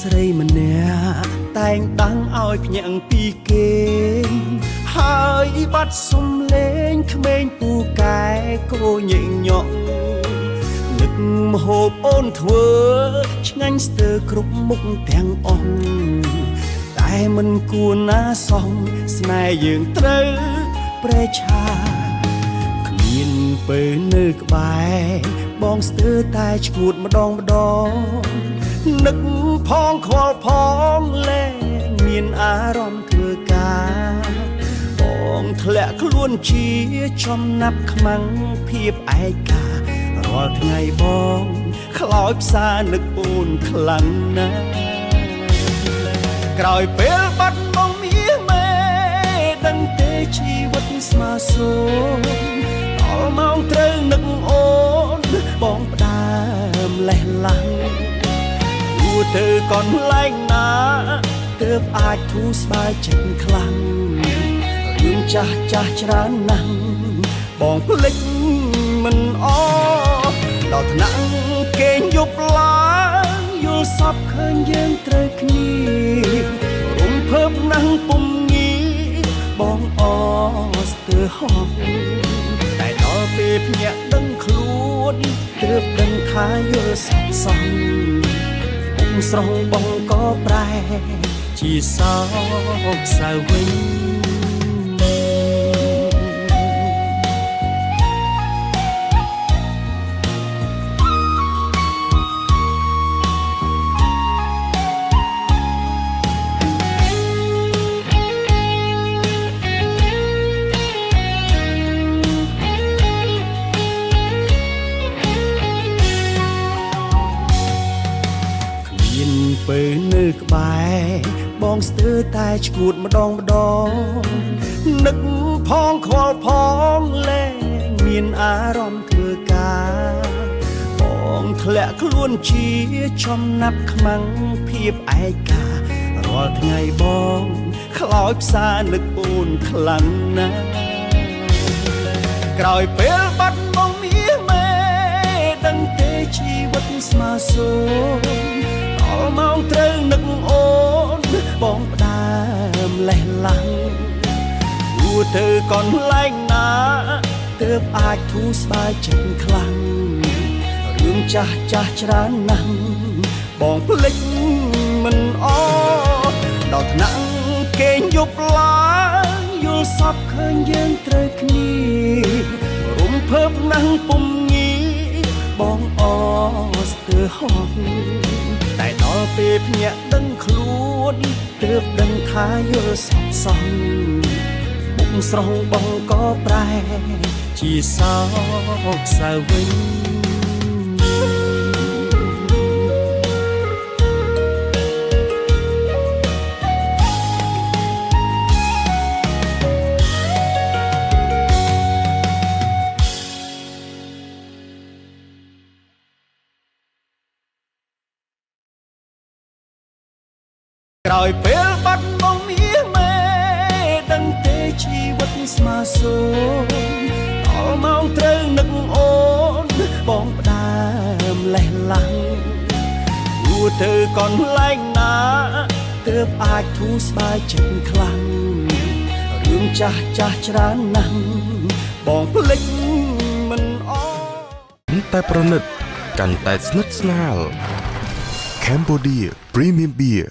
ស្រីម្នាក់តែងដាំងឲ្យភ្ញាំងពីគេហើយបាត់សំលេងក្មេងពូកែគោញែកញក់នឹកមហូបអូនធ្វើឆ្ងាញ់ស្ទើរគ្រប់មុខទាំងអស់តែមិនគួរណាសមស្នេហ៍យើងត្រូវប្រេឆាគ្មានពេលនៅក្បែរបងស្ទើរតែឈួតម្ដងនឹកផងខ្វល់ផងលែងមានអារម្មណ៍ធ្វើការបងធ្លាក់ខ្លួនជាចំណាប់ខ្មាំងភាពឯការាល់ថ្ងៃបងខ្លោចផ្សានឹកអូនខ្លាំងណាស់ក្រោយពេលបាត់បង់មាសមេដឹងទេជីវិតស្មើសូមដល់ម៉ោងត្រូវនឹកអូនបងផ្ដើមលេះឡាំងគួរទៅកន្លែងណាទើបអាចធូរស្បើយចិត្តខ្លាំងរឿងចាស់ច្រើនណាស់បងភ្លេចមិនអដល់ថ្នាក់គេងយប់ឡើងយល់សពឃើញយើងត្រូវគ្នារំភើបណាស់ពុំងាបងអស្ទើរហត់តែដល់ពេលភ្ញាក់ដឹងខ្លួនទើបដឹងថាយល់សប្សងមុខស្រស់បងក៏ប្រែជាសោកសៅវិញពេលនៅក្បែរបងស្ទើរតែឈួតម្ដងនឹកផងខ្វល់ផងលែងមានអារម្មណ៍ធ្វើការបងធ្លាក់ខ្លួនជាចំណាប់ខ្មាំងភាពឯការាល់ថ្ងៃបងខ្លោចផ្សានឹកអូនខ្លាំងណាស់ក្រោយពេលបាត់បង់មាសមេដឹងទេជីវិតស្មើសូមដល់ម៉ោងត្រូវនឹកអូនបងផ្ដើមលេះឡាំងគួរទៅកន្លែងណាទើបអាចធូរស្បើយចិត្តខ្លាំងរឿងចាស់ច្រើនណាស់បងភ្លេចមិនអដល់ថ្នាក់គេងយប់ឡើងយល់សពឃើញយើងត្រូវគ្នារំភើបណាស់ពុំងាបងអស្ទើរហត់តែដល់ពេលភ្ញាក់ដឹងខ្លួនទើបដឹងថាយល់សប្សងមុខស្រស់បងក៏ប្រែជាសោកសៅវិញក្រោយពេលបាត់បង់មាសមេដឹងទេជីវិតស្មើសូមដល់ម៉ោងត្រូវនឹកអូនបងផ្ដើមលេះឡាំងគួរទៅកន្លែងណាទើបអាចធូរស្បើយចិត្តខ្លាំងរឿងចាស់ច្រើនណាស់បងភ្លេចមិនអតែប្រណិតកាន់តែស្និទ្ធស្នាល Cambodia Premium Beer